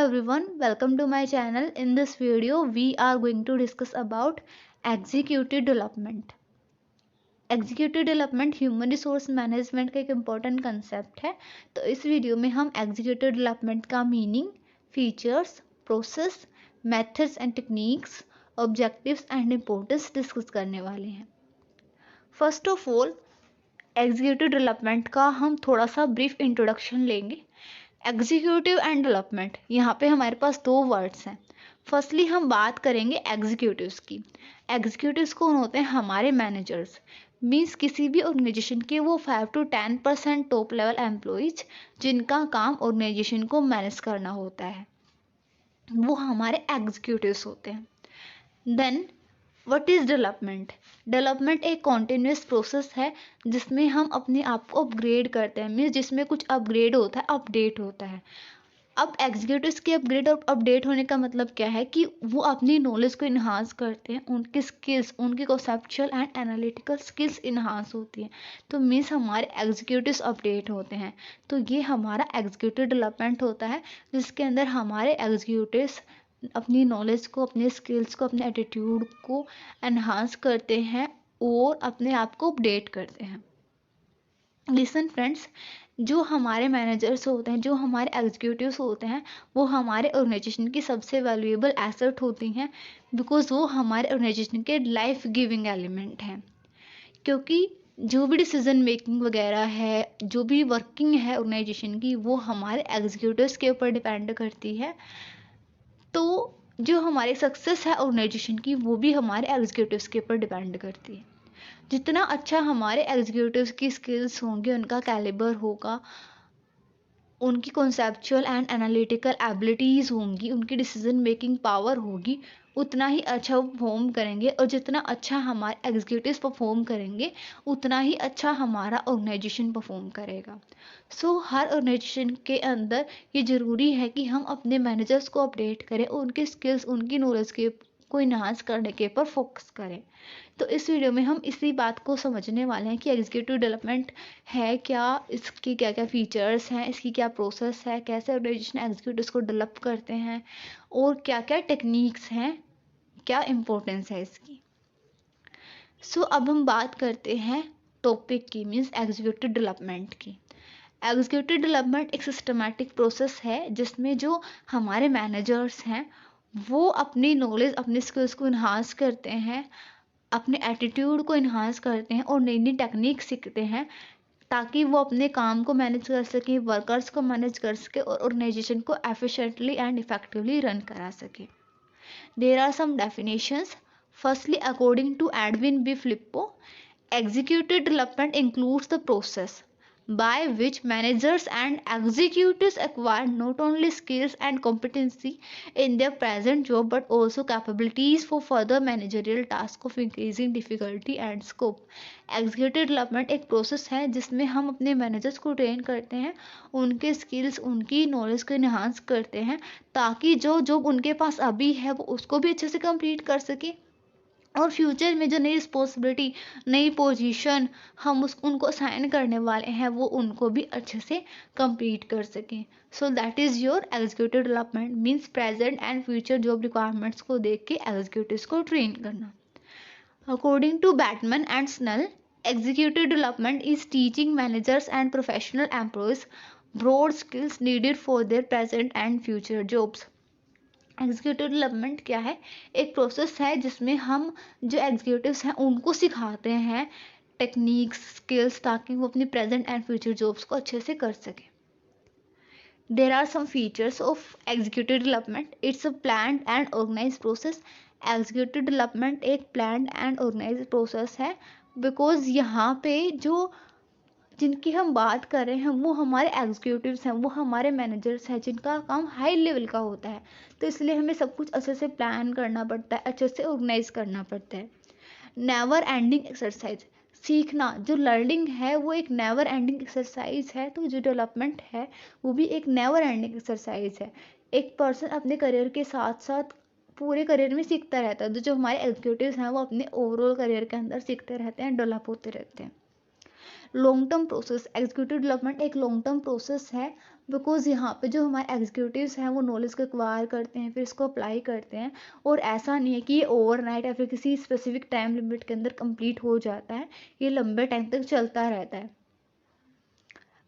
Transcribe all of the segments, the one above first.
everyone, welcome to my channel. In this video, we are going to discuss about executive development. Executive development human resource management का एक important concept है। तो इस video में हम executive development का meaning, features, process, methods and techniques, objectives and importance discuss करने वाले हैं। First of all, executive development का हम थोड़ा सा ब्रीफ इंट्रोडक्शन लेंगे। एग्जीक्यूटिव एंड डेवलपमेंट, यहाँ पे हमारे पास दो वर्ड्स हैं। फर्स्टली हम बात करेंगे एग्जीक्यूटिव्स की। एग्जीक्यूटिव्स कौन होते हैं? हमारे मैनेजर्स। मीन्स किसी भी ऑर्गेनाइजेशन के वो 5 to 10% टॉप लेवल एम्प्लॉइज जिनका काम ऑर्गेनाइजेशन को मैनेज करना होता है, वो हमारे एग्जीक्यूटिव्स होते हैं। Then what is development? Development एक कॉन्टिन्यूस प्रोसेस है जिसमें हम अपने आप को अपग्रेड करते हैं। मीन्स जिसमें कुछ अपग्रेड होता है, अपडेट होता है। अब एग्जीक्यूटिव्स के अपग्रेड और अपडेट होने का मतलब क्या है कि वो अपनी नॉलेज को इन्हांस करते हैं, उनकी स्किल्स, उनकी conceptual and analytical skills enhance होती हैं। तो मीन्स हमारे एग्जीक्यूटिव्स अपडेट होते हैं। तो ये हमारा एग्जीक्यूटिव डेवलपमेंट होता है जिसके अंदर हमारे एग्जीक्यूटिव्स अपनी नॉलेज को, अपने स्किल्स को, अपने एटीट्यूड को एनहांस करते हैं और अपने आप को अपडेट करते हैं। लिसन फ्रेंड्स, जो हमारे मैनेजर्स होते हैं, जो हमारे एग्जीक्यूटिव्स होते हैं, वो हमारे ऑर्गेनाइजेशन की सबसे वैल्यूएबल एसेट होती हैं, बिकॉज वो हमारे ऑर्गेनाइजेशन के लाइफ गिविंग एलिमेंट हैं। क्योंकि जो भी डिसीजन मेकिंग वगैरह है, जो भी वर्किंग है ऑर्गेनाइजेशन की, वो हमारे एग्जीक्यूटिव्स के ऊपर डिपेंड करती है। तो जो हमारी सक्सेस है ऑर्गेनाइजेशन की, वो भी हमारे एग्जीक्यूटिव्स के ऊपर डिपेंड करती है। जितना अच्छा हमारे एग्जीक्यूटिव्स की स्किल्स होंगे, उनका कैलिबर होगा, उनकी कॉन्सेप्चुअल एंड एनालिटिकल एबिलिटीज़ होंगी, उनकी डिसीजन मेकिंग पावर होगी, उतना ही अच्छा वो परफॉर्म करेंगे। और जितना अच्छा हमारे एग्जीक्यूटिव्स परफॉर्म करेंगे, उतना ही अच्छा हमारा ऑर्गेनाइजेशन परफॉर्म करेगा। सो हर ऑर्गेनाइजेशन के अंदर ये ज़रूरी है कि हम अपने मैनेजर्स को अपडेट करें और उनकी स्किल्स, उनकी नॉलेज के को इन्हांस करने के ऊपर फोकस करें। तो इस वीडियो में हम इसी बात को समझने वाले हैं कि एग्जीक्यूटिव डेवलपमेंट है क्या, इसकी क्या क्या फीचर्स हैं, इसकी क्या प्रोसेस है, कैसे ऑर्गेनाइजेशन एग्जीक्यूटिव्स को डेवलप करते हैं और क्या क्या टेक्निक्स हैं, क्या इम्पोर्टेंस है इसकी। सो अब हम बात करते हैं टॉपिक की, मीन्स एग्जीक्यूटिव डेवलपमेंट की। एग्जीक्यूटिव डेवलपमेंट एक सिस्टमैटिक प्रोसेस है जिसमें जो हमारे मैनेजर्स हैं वो अपनी नॉलेज, अपनी स्किल्स को इन्हांस करते हैं, अपने एटीट्यूड को इन्हांस करते हैं और नई नई टेक्निक सीखते हैं ताकि वो अपने काम को मैनेज कर सकें, वर्कर्स को मैनेज कर सके और ऑर्गेनाइजेशन को एफिशिएंटली एंड इफेक्टिवली रन करा सके। There are some definitions. Firstly, according to Edwin B Flippo, executive development includes the process by which managers and executives acquire not only skills and competency in their present job but also capabilities for further managerial tasks of increasing difficulty and scope. Executive development एक process है जिसमें हम अपने managers को train करते हैं, उनके skills, उनकी नॉलेज को इन्हांस करते हैं ताकि जो जॉब उनके पास अभी है वो उसको भी अच्छे से कंप्लीट कर सके और फ्यूचर में जो नई रिस्पॉन्सिबिलिटी, नई पोजीशन हम उनको असाइन करने वाले हैं, वो उनको भी अच्छे से कंप्लीट कर सकें। So that is your executive development, means present and future job requirements को देख के एग्जीक्यूटिव्स को ट्रेन करना। According to Bateman and Snell, executive development is teaching managers and professional employees broad skills needed for their present and future jobs. Executive development क्या है? एक process है जिसमें हम जो एग्जीक्यूटिव्स हैं उनको सिखाते हैं टेक्निक्स, स्किल्स, ताकि वो अपनी प्रेजेंट एंड फ्यूचर जॉब्स को अच्छे से कर सकें। There are some features of executive development. It's a planned and organise process. Executive development एक प्लान्ड एंड ऑर्गेनाइज प्रोसेस है बिकॉज यहाँ पे जो जिनकी हम बात कर रहे हैं वो हमारे एग्जीक्यूटिव्स हैं, वो हमारे मैनेजर्स हैं जिनका काम हाई लेवल का होता है। तो इसलिए हमें सब कुछ अच्छे से प्लान करना पड़ता है, अच्छे से ऑर्गेनाइज करना पड़ता है। Never ending exercise. सीखना, जो लर्निंग है वो एक नेवर एंडिंग एक्सरसाइज है, तो जो डेवलपमेंट है वो भी एक नेवर एंडिंग एक्सरसाइज है। एक पर्सन अपने करियर के साथ साथ पूरे करियर में सीखता रहता है। तो जो हमारे एग्जीक्यूटिव्स हैं वो अपने ओवरऑल करियर के अंदर सीखते रहते हैं, डेवलप होते रहते हैं। Long term process, executive development एक लॉन्ग टर्म प्रोसेस है, बिकॉज यहाँ पे जो हमारे एग्जीक्यूटिव्स हैं वो नॉलेज को एक्वायर करते हैं, फिर इसको अप्लाई करते हैं, और ऐसा नहीं है कि ये ओवरनाइट या फिर किसी स्पेसिफिक टाइम लिमिट के अंदर कंप्लीट हो जाता है, ये लंबे टाइम तक चलता रहता है।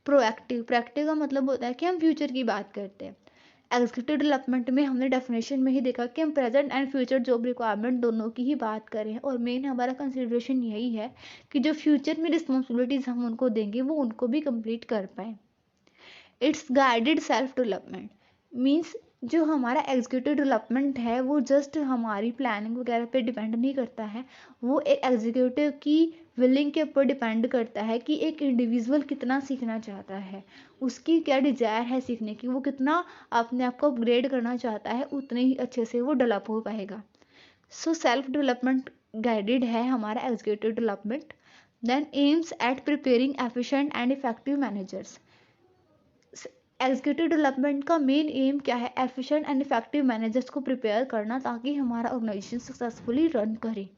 प्रोएक्टिव, प्रोएक्टिव का मतलब होता है कि हम फ्यूचर की बात करते हैं। एग्जीक्यूटिव डेवलपमेंट में हमने डेफिनेशन में ही देखा कि हम present and future job requirement दोनों की ही बात करें, और मेन हमारा कंसिडरेशन यही है कि जो फ्यूचर में रिस्पॉन्सिबिलिटीज हम उनको देंगे वो उनको भी कंप्लीट कर पाएँ। It's guided self development means जो हमारा एग्जीक्यूटिव डेवलपमेंट है वो जस्ट हमारी प्लानिंग वगैरह पे डिपेंड नहीं करता है, वो एक एग्जीक्यूटिव की विलिंग के ऊपर डिपेंड करता है कि एक इंडिविजुअल कितना सीखना चाहता है, उसकी क्या डिजायर है सीखने की, वो कितना अपने आप को अपग्रेड करना चाहता है, उतने ही अच्छे से वो डेवलप हो पाएगा। सो सेल्फ डेवलपमेंट गाइडेड है हमारा executive development. Then aims at preparing efficient and effective managers. Executive development का मेन एम क्या है, एफिशिएंट एंड इफेक्टिव मैनेजर्स को प्रिपेयर करना ताकि हमारा ऑर्गेनाइजेशन सक्सेसफुली रन करे।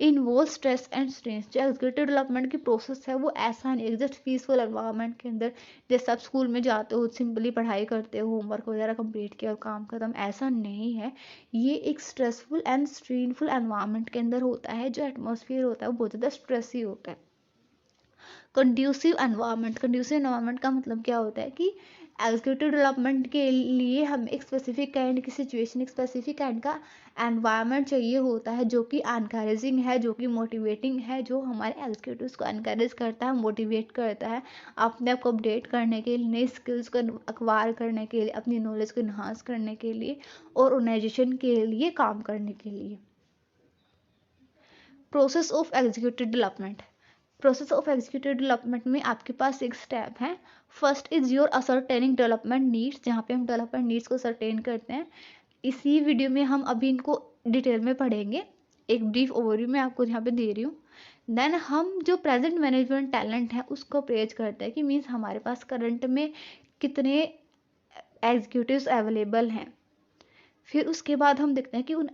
इन्वॉल्व स्ट्रेस एंड स्ट्रेस, जो एग्जीक्यूटिव डेवलपमेंट की प्रोसेस है वो ऐसा नहीं है जस्ट पीसफुल एनवायरनमेंट के अंदर जैसे आप स्कूल में जाते हो सिंपली पढ़ाई करते हो, होमवर्क वगैरह कंप्लीट किया और काम खत्म, ऐसा नहीं है। ये एक स्ट्रेसफुल एंड स्ट्रेनफुल एनवायरनमेंट के अंदर होता है, जो एटमोसफियर होता है वो बहुत ज़्यादा स्ट्रेस ही होता है। कंड्यूसिव एनवायरनमेंट, कंड्यूसिव एनवायरनमेंट का मतलब क्या होता है कि एग्जीक्यूटिव डेवलपमेंट के लिए हमें एक स्पेसिफिक काइंड की सिचुएशन, एक स्पेसिफिक काइंड का एनवायरनमेंट चाहिए होता है जो कि एनकरेजिंग है, जो कि मोटिवेटिंग है, जो हमारे एग्जीक्यूटिव्स को एनकरेज करता है, मोटिवेट करता है अपने आप को अपडेट करने के लिए, नई स्किल्स को एक्वायर करने के लिए, अपनी नॉलेज को इन्हांस करने के लिए और ऑर्गेनाइजेशन के लिए काम करने के लिए। Process of executive development, process of executive development में आपके पास 6 स्टेप हैं। First is your ascertaining development needs, जहाँ पे हम डेवलपमेंट नीड्स को सर्टेन करते हैं। इसी वीडियो में हम अभी इनको डिटेल में पढ़ेंगे, एक ब्रीफ ओवरव्यू मैं आपको यहाँ पे दे रही हूँ। देन हम जो प्रेजेंट मैनेजमेंट टैलेंट है उसको अप्रेज करते हैं कि मीन्स हमारे पास करंट में कितने एग्जीक्यूटिव्स अवेलेबल हैं। फिर उसके बाद हम देखते हैं कि उन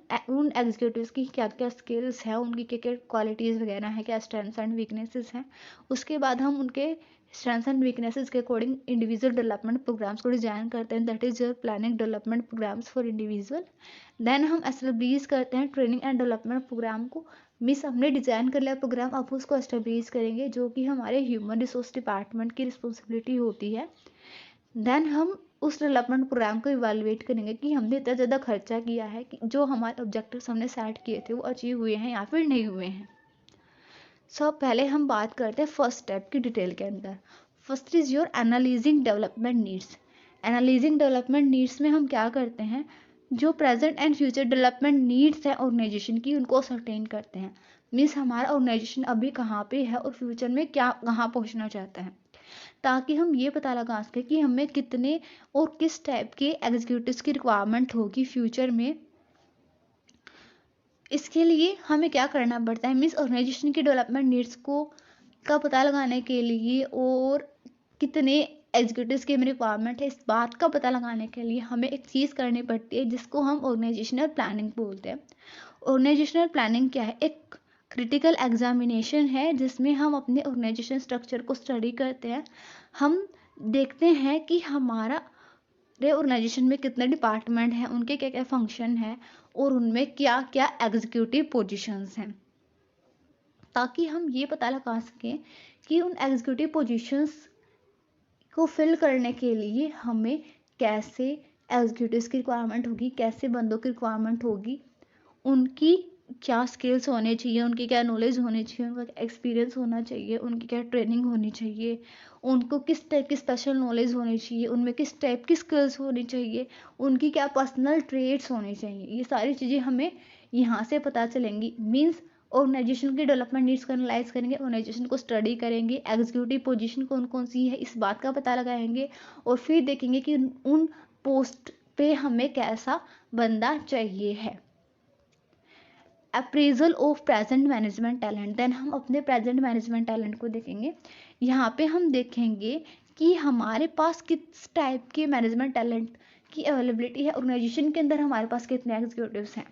एग्जीक्यूटिव्स की क्या क्या स्किल्स हैं, उनकी क्या क्या क्वालिटीज़ वगैरह हैं, क्या स्ट्रेंथ्स एंड वीकनेसेस हैं। उसके बाद हम उनके स्ट्रेंथ्स एंड वीकनेसेस के अकॉर्डिंग इंडिविजुअल डेवलपमेंट प्रोग्राम्स को डिजाइन करते हैं, that is your planning development programmes for individual. Then हम एस्टेब्लिश करते हैं ट्रेनिंग एंड डेवलपमेंट प्रोग्राम को, मिस हमने डिजाइन कर लिया प्रोग्राम, अब उसको एस्टेब्लिश करेंगे जो कि हमारे ह्यूमन रिसोर्स डिपार्टमेंट की रिस्पॉन्सिबिलिटी होती है। देन हम उस डेवलपमेंट प्रोग्राम को इवैल्यूएट करेंगे कि हमने इतना ज़्यादा खर्चा किया है कि जो हमारे ऑब्जेक्टिव्स हमने सेट किए थे वो अचीव हुए हैं या फिर नहीं हुए हैं। सो पहले हम बात करते हैं फर्स्ट स्टेप की डिटेल के अंदर। First is your analysing development needs. Analysing development needs में हम क्या करते हैं, जो present and future development needs है ऑर्गेनाइजेशन की उनको सर्टेन करते हैं। मीन्स हमारा ऑर्गेनाइजेशन अभी कहाँ पे है और फ्यूचर में क्या कहाँ पहुँचना चाहता है, ताकि हम ये पता लगा सकें कि हमें कितने और किस टाइप के एग्जीक्यूटिव्स की रिक्वायरमेंट होगी फ्यूचर में। इसके लिए हमें क्या करना पड़ता है, मीन्स ऑर्गेनाइजेशन की डेवलपमेंट नीड्स को का पता लगाने के लिए और कितने एग्जीक्यूटिव्स की हमें रिक्वायरमेंट है इस बात का पता लगाने के लिए हमें एक चीज़ करनी पड़ती है जिसको हम ऑर्गेनाइजेशनल प्लानिंग बोलते हैं। ऑर्गेनाइजेशनल प्लानिंग क्या है, एक क्रिटिकल एग्जामिनेशन है जिसमें हम अपने ऑर्गेनाइजेशन स्ट्रक्चर को स्टडी करते हैं। हम देखते हैं कि हमारा ऑर्गेनाइजेशन में कितने डिपार्टमेंट हैं, उनके क्या क्या फंक्शन है और उनमें क्या क्या एग्जीक्यूटिव पोजीशंस हैं, ताकि हम ये पता लगा सकें कि उन एग्जीक्यूटिव पोजीशंस को फिल करने के लिए हमें कैसे एग्जीक्यूटिव्स की रिक्वायरमेंट होगी, कैसे बंदों की रिक्वायरमेंट होगी, उनकी क्या स्किल्स होने चाहिए, उनकी क्या नॉलेज होनी चाहिए, उनका एक्सपीरियंस होना चाहिए, उनकी क्या ट्रेनिंग होनी चाहिए, उनको किस टाइप की स्पेशल नॉलेज होनी चाहिए, उनमें किस टाइप की स्किल्स होनी चाहिए, उनकी क्या पर्सनल ट्रेड्स होने चाहिए। ये सारी चीज़ें हमें यहाँ से पता चलेंगी। मीन्स ऑर्गेनाइजेशन की डेवलपमेंट नीड्स को एनालाइज करेंगे, ऑर्गेनाइजेशन को स्टडी करेंगे, एग्जीक्यूटिव पोजीशन कौन कौन सी है इस बात का पता लगाएंगे और फिर देखेंगे कि उन पोस्ट पे हमें कैसा बंदा चाहिए है। Appraisal of present management talent, then हम अपने प्रेजेंट मैनेजमेंट टैलेंट को देखेंगे। यहाँ पे हम देखेंगे कि हमारे पास किस टाइप के मैनेजमेंट टैलेंट की अवेलेबिलिटी है, ऑर्गेनाइजेशन के अंदर हमारे पास कितने एग्जीक्यूटिव्स हैं।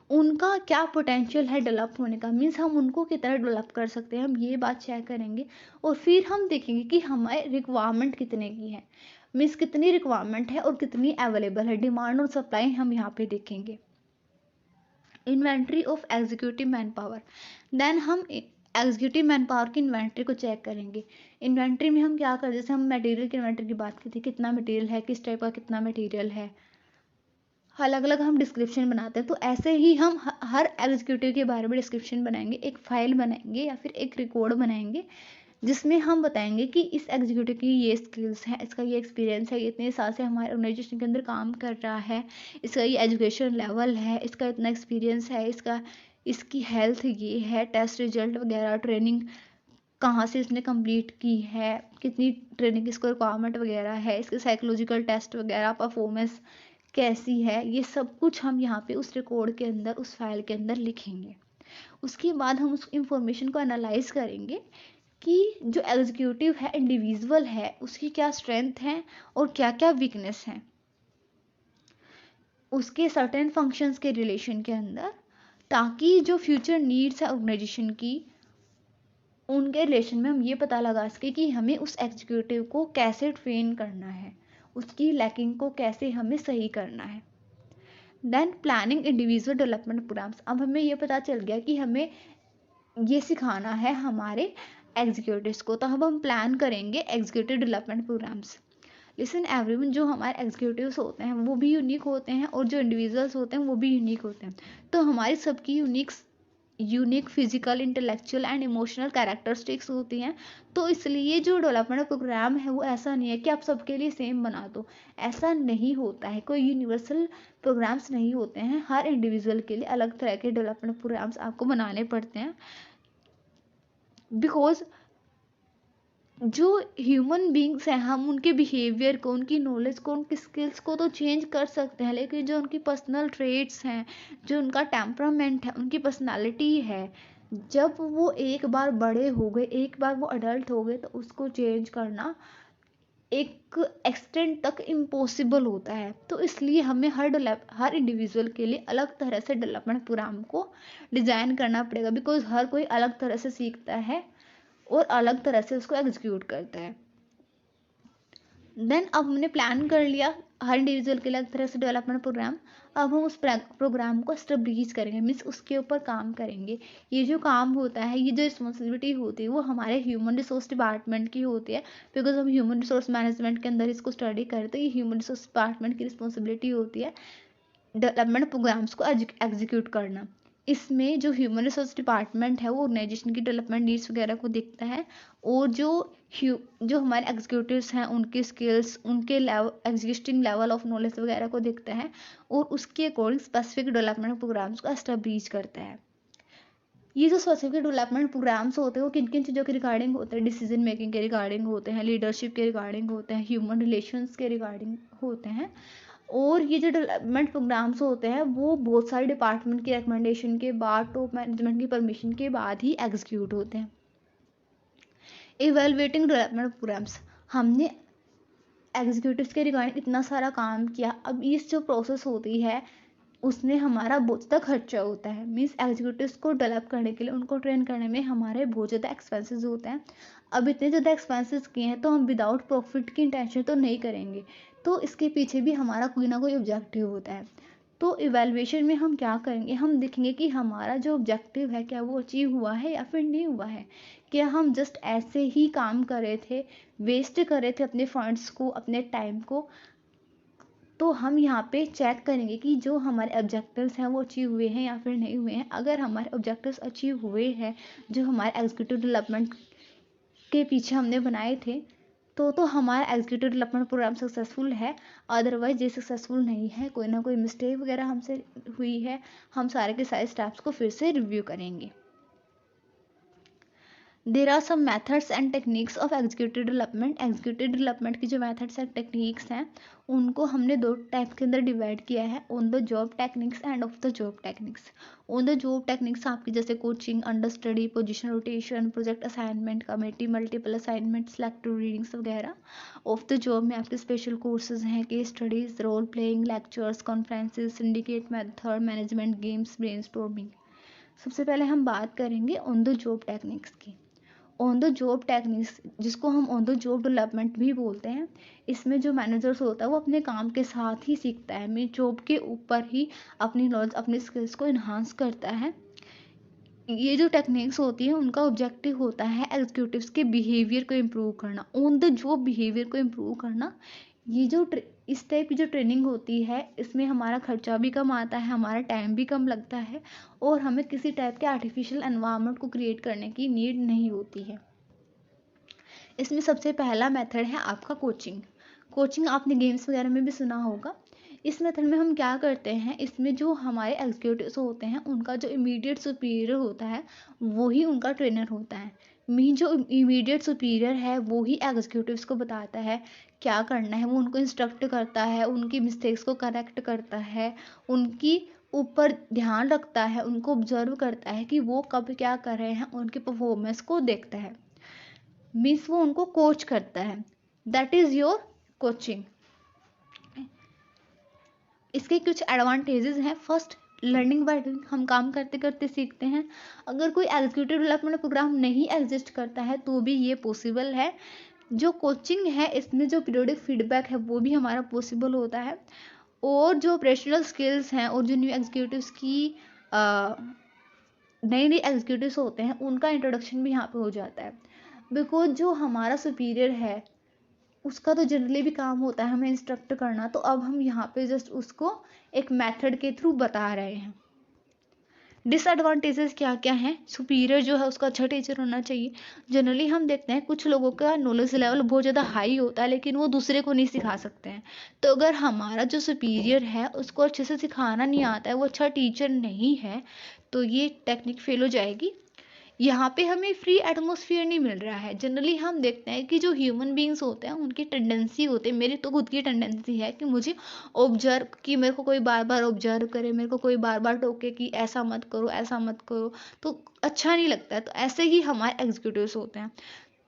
उनका क्या पोटेंशियल है डेवलप होने का, मीन्स हम उनको कितना डेवलप कर सकते हैं, हम ये बात चेक करेंगे। और फिर हम देखेंगे कि हमारे रिक्वायरमेंट कितने की है, मीन्स कितनी रिक्वायरमेंट है और कितनी अवेलेबल है, डिमांड और सप्लाई हम यहाँ पे देखेंगे। Inventory of executive man power, then हम एग्जीक्यूटिव मैन पावर की इन्वेंट्री को चेक करेंगे। इन्वेंट्री में हम क्या कर, जैसे हम मटेरियल की इन्वेंट्री की बात की थी, कितना मटेरियल है, किस टाइप का कितना मटेरियल है, अलग अलग हम डिस्क्रिप्शन बनाते हैं। तो ऐसे ही हम हर एग्जीक्यूटिव के बारे में डिस्क्रिप्शन बनाएंगे, एक फाइल बनाएंगे या फिर एक रिकॉर्ड बनाएंगे, जिसमें हम बताएंगे कि इस एग्जीक्यूटिव की ये स्किल्स हैं, इसका ये एक्सपीरियंस है, इतने साल से हमारे ऑर्गेनाइजेशन के अंदर काम कर रहा है, इसका ये एजुकेशन लेवल है, इसका इतना एक्सपीरियंस है, इसकी हेल्थ ये है, टेस्ट रिजल्ट वगैरह, ट्रेनिंग कहाँ से इसने कंप्लीट की है, कितनी ट्रेनिंग इसको रिक्वायरमेंट वगैरह है, इसके साइकोलॉजिकल टेस्ट वगैरह, परफॉर्मेंस कैसी है, ये सब कुछ हम यहाँ पे उस रिकॉर्ड के अंदर, उस फाइल के अंदर लिखेंगे। उसके बाद हम उस इंफॉर्मेशन को एनालाइज करेंगे कि जो एग्जीक्यूटिव है, इंडिविजुअल है, उसकी क्या स्ट्रेंथ है और क्या क्या वीकनेस है उसके सर्टेन फंक्शंस के रिलेशन के अंदर, ताकि जो फ्यूचर नीड्स है ऑर्गेनाइजेशन की, उनके रिलेशन में हम ये पता लगा सके कि हमें उस एग्जीक्यूटिव को कैसे ट्रेन करना है, उसकी लैकिंग को कैसे हमें सही करना है। Then planning individual development programmes, अब हमें ये पता चल गया कि हमें ये सिखाना है हमारे एग्जीक्यूटिव्स को, तो अब हम प्लान करेंगे executive development programmes. Listen everyone, जो हमारे एग्जीक्यूटिव्स होते हैं वो भी यूनिक होते हैं और जो इंडिविजुअल्स होते हैं वो भी यूनिक होते हैं। तो हमारी सबकी unique physical, intellectual and emotional characteristics होती हैं। तो इसलिए जो डेवलपमेंट प्रोग्राम है वो ऐसा नहीं है कि आप सबके लिए सेम बना दो, ऐसा नहीं होता है, कोई यूनिवर्सल प्रोग्राम्स नहीं होते हैं, हर इंडिविजुअल के लिए अलग तरह के डेवलपमेंट प्रोग्राम्स आपको बनाने पड़ते हैं। बिकॉज जो ह्यूमन बींग्स हैं, हम उनके बिहेवियर को, उनकी नॉलेज को, उनकी स्किल्स को तो चेंज कर सकते हैं, लेकिन जो उनकी पर्सनल ट्रेट्स हैं, जो उनका टेम्परामेंट है, उनकी पर्सनालिटी है, जब वो एक बार बड़े हो गए, एक बार वो अडल्ट हो गए, तो उसको चेंज करना एक एक्सटेंट तक इम्पॉसिबल होता है। तो इसलिए हमें हर इंडिविजुअल के लिए अलग तरह से डेवलपमेंट प्रोग्राम को डिज़ाइन करना पड़ेगा, बिकॉज हर कोई अलग तरह से सीखता है और अलग तरह से उसको एग्जीक्यूट करता है। देन अब हमने प्लान कर लिया हर इंडिविजुअल के लिए अलग तरह से डेवलपमेंट प्रोग्राम। अब हम उस प्रोग्राम को स्टेब्लिश करेंगे, मीन्स उसके ऊपर काम करेंगे। ये जो काम होता है, ये जो रिस्पॉन्सिबिलिटी होती है, वो हमारे ह्यूमन रिसोर्स डिपार्टमेंट की होती है, बिकॉज हम ह्यूमन रिसोर्स मैनेजमेंट के अंदर इसको स्टडी करें, तो ये ह्यूमन रिसोर्स डिपार्टमेंट की रिस्पॉन्सिबिलिटी होती है डेवलपमेंट प्रोग्राम्स को एग्जीक्यूट करना। इसमें जो ह्यूमन रिसोर्स डिपार्टमेंट है वो ऑर्गेनाइजेशन की डेवलपमेंट नीड्स वगैरह को देखता है, और जो हमारे एग्जीक्यूटिव्स हैं उनकी स्किल्स, उनके एग्जिस्टिंग लेवल ऑफ नॉलेज वगैरह को देखता है, और उसके अकॉर्डिंग स्पेसिफिक डेवलपमेंट प्रोग्राम्स को एस्टेब्लिश करता है। ये जो स्पेसिफिक डेवलपमेंट प्रोग्राम्स होते हैं वो किन किन चीज़ों के रिगार्डिंग होते हैं, डिसीजन मेकिंग के रिगार्डिंग होते हैं, लीडरशिप के रिगार्डिंग होते हैं, ह्यूमन रिलेशंस के रिगार्डिंग होते हैं। और ये जो डेवलपमेंट प्रोग्राम्स होते हैं वो बहुत सारे डिपार्टमेंट की रिकमेंडेशन के बाद, टॉप मैनेजमेंट की परमिशन के बाद ही एग्जीक्यूट होते हैं। इवेलुएटिंग डेवलपमेंट प्रोग्राम्स, हमने एग्जीक्यूटिव्स के रिगार्डिंग इतना सारा काम किया, अब इस जो प्रोसेस होती है उसमें हमारा बहुत ज़्यादा खर्चा होता है, मीन्स एग्जीक्यूटिव्स को डेवलप करने के लिए, उनको ट्रेन करने में हमारे बहुत ज़्यादा एक्सपेंसेस होते हैं। अब इतने ज़्यादा एक्सपेंसेस किए हैं तो हम विदाउट प्रॉफिट की इंटेंशन तो नहीं करेंगे, तो इसके पीछे भी हमारा कोई ना कोई ऑब्जेक्टिव होता है। तो इवैल्यूएशन में हम क्या करेंगे, हम देखेंगे कि हमारा जो ऑब्जेक्टिव है क्या वो अचीव हुआ है या फिर नहीं हुआ है, क्या हम जस्ट ऐसे ही काम कर रहे थे, वेस्ट कर रहे थे अपने फंड्स को, अपने टाइम को। तो हम यहाँ पे चेक करेंगे कि जो हमारे ऑब्जेक्टिव्स हैं वो अचीव हुए हैं या फिर नहीं हुए हैं। अगर हमारे ऑब्जेक्टिव्स अचीव हुए हैं जो हमारे एग्जीक्यूटिव डेवलपमेंट के पीछे हमने बनाए थे, तो हमारा एग्जीक्यूटिव डेवलपमेंट प्रोग्राम सक्सेसफुल है। अदरवाइज ये सक्सेसफुल नहीं है, कोई ना कोई मिस्टेक वगैरह हमसे हुई है, हम सारे के सारे स्टेप्स को फिर से रिव्यू करेंगे। There are some methods and techniques of executive development. Executive development की जो मेथड्स एंड टेक्निक्स हैं उनको हमने दो टाइप के अंदर डिवाइड किया है, on the job techniques and off the job techniques. On the job techniques आपकी जैसे coaching, understudy, position rotation, project assignment, committee, multiple assignment, selective readings वगैरह। ऑफ द जॉब में आपके स्पेशल कोर्सेज हैं, case studies, role playing, lectures, conferences, syndicate method, management games, brainstorming. सबसे पहले हम बात करेंगे ऑन द जॉब टेक्निक्स की। ऑन द जॉब टेक्निक्स, जिसको हम ऑन द जॉब डेवलपमेंट भी बोलते हैं, इसमें जो मैनेजर्स होता है वो अपने काम के साथ ही सीखता है, मैं जॉब के ऊपर ही अपनी नॉलेज, अपनी स्किल्स को इन्हांस करता है। ये जो टेक्निक्स होती है उनका ऑब्जेक्टिव होता है एग्जीक्यूटिव्स के बिहेवियर को इम्प्रूव करना, ऑन द जॉब बिहेवियर को इम्प्रूव करना। ये जो इस टाइप की जो ट्रेनिंग होती है इसमें हमारा खर्चा भी कम आता है, हमारा टाइम भी कम लगता है और हमें किसी टाइप के आर्टिफिशियल एनवायरनमेंट को क्रिएट करने की नीड नहीं होती है। इसमें सबसे पहला मेथड है आपका कोचिंग। कोचिंग आपने गेम्स वगैरह में भी सुना होगा। इस मेथड में हम क्या करते हैं, इसमें जो हमारे एग्जीक्यूटिव्स होते हैं उनका जो इमीडिएट सुपीरियर होता है वो ही उनका ट्रेनर होता है। मीन जो इमीडिएट सुपीरियर है वो ही एग्जीक्यूटिव्स को बताता है क्या करना है, वो उनको इंस्ट्रक्ट करता है, उनकी मिस्टेक्स को करेक्ट करता है, उनकी ऊपर ध्यान रखता है, उनको ऑब्जर्व करता है कि वो कब क्या कर रहे हैं, उनकी परफॉर्मेंस को देखता है। मीन्स वो उनको कोच करता है। That is your coaching. इसके कुछ एडवांटेजेस हैं। फर्स्ट, लर्निंग बाय डूइंग, हम काम करते करते सीखते हैं। अगर कोई एग्जीक्यूटिव डेवलपमेंट प्रोग्राम नहीं एग्जिस्ट करता है तो भी ये पॉसिबल है। जो कोचिंग है इसमें जो पीरियोडिक फीडबैक है वो भी हमारा पॉसिबल होता है। और जो ऑपरेशनल स्किल्स हैं और जो न्यू एग्जीक्यूटिव्स की नए नए एग्जीक्यूटिव्स होते हैं उनका इंट्रोडक्शन भी यहाँ पे हो जाता है। बिकॉज जो हमारा सुपीरियर है उसका तो जनरली भी काम होता है हमें इंस्ट्रक्ट करना, तो अब हम यहाँ पे जस्ट उसको एक मेथड के थ्रू बता रहे हैं। डिसएडवांटेजेस क्या क्या हैं, सुपीरियर जो है उसका अच्छा टीचर होना चाहिए। जनरली हम देखते हैं कुछ लोगों का नॉलेज लेवल बहुत ज़्यादा हाई होता है लेकिन वो दूसरे को नहीं सिखा सकते हैं। तो अगर हमारा जो सुपीरियर है उसको अच्छे से सिखाना नहीं आता है, वो अच्छा टीचर नहीं है, तो ये टेक्निक फेल हो जाएगी। यहाँ पे हमें फ्री एटमोसफियर नहीं मिल रहा है। जनरली हम देखते हैं कि जो ह्यूमन बींग्स होते हैं उनकी टेंडेंसी होती है, मेरी तो खुद की टेंडेंसी है कि मुझे ऑब्जर्व, कि मेरे को कोई बार बार ऑब्जर्व करे, मेरे को कोई बार बार टोके कि ऐसा मत करो ऐसा मत करो, तो अच्छा नहीं लगता है। तो ऐसे ही हमारे एग्जीक्यूटिव्स होते हैं,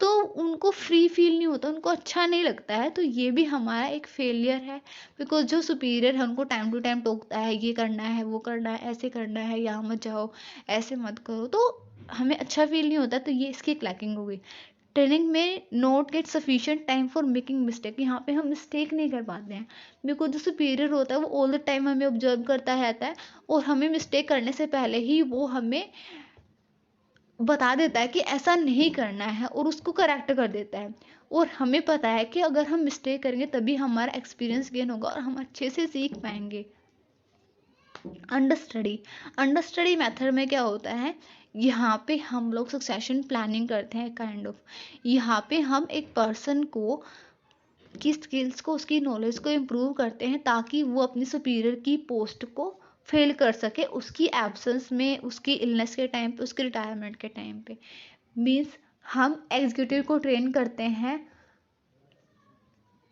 तो उनको फ्री फील नहीं होता, उनको अच्छा नहीं लगता है, तो ये भी हमारा एक फेलियर है। बिकॉज जो सुपीरियर है उनको टाइम टू टाइम टोकता है, ये करना है वो करना है ऐसे करना है, यहाँ मत जाओ ऐसे मत करो, तो हमें अच्छा फील नहीं होता। तो ये इसकी एक लैकिंग हो गई। ट्रेनिंग में not gate sufficient time for making mistake, यहाँ पे हम मिस्टेक नहीं कर पाते हैं बिकॉज जो सुपीरियर होता है वो ऑल द टाइम हमें ऑब्जर्व करता रहता है और हमें मिस्टेक करने से पहले ही वो हमें बता देता है कि ऐसा नहीं करना है और उसको करेक्ट कर देता है। और हमें पता है कि अगर हम मिस्टेक करेंगे तभी हमारा एक्सपीरियंस गेन होगा और हम अच्छे से सीख पाएंगे। अंडर स्टडी मेथड में क्या होता है, यहाँ पे हम लोग सक्सेशन प्लानिंग करते हैं काइंड ऑफ। यहाँ पे हम एक पर्सन को की स्किल्स को, उसकी नॉलेज को इम्प्रूव करते हैं ताकि वो अपनी सुपीरियर की पोस्ट को फेल कर सके उसकी एब्सेंस में, उसकी इलनेस के टाइम पे, उसके रिटायरमेंट के टाइम पे। मीन्स हम एग्जीक्यूटिव को ट्रेन करते हैं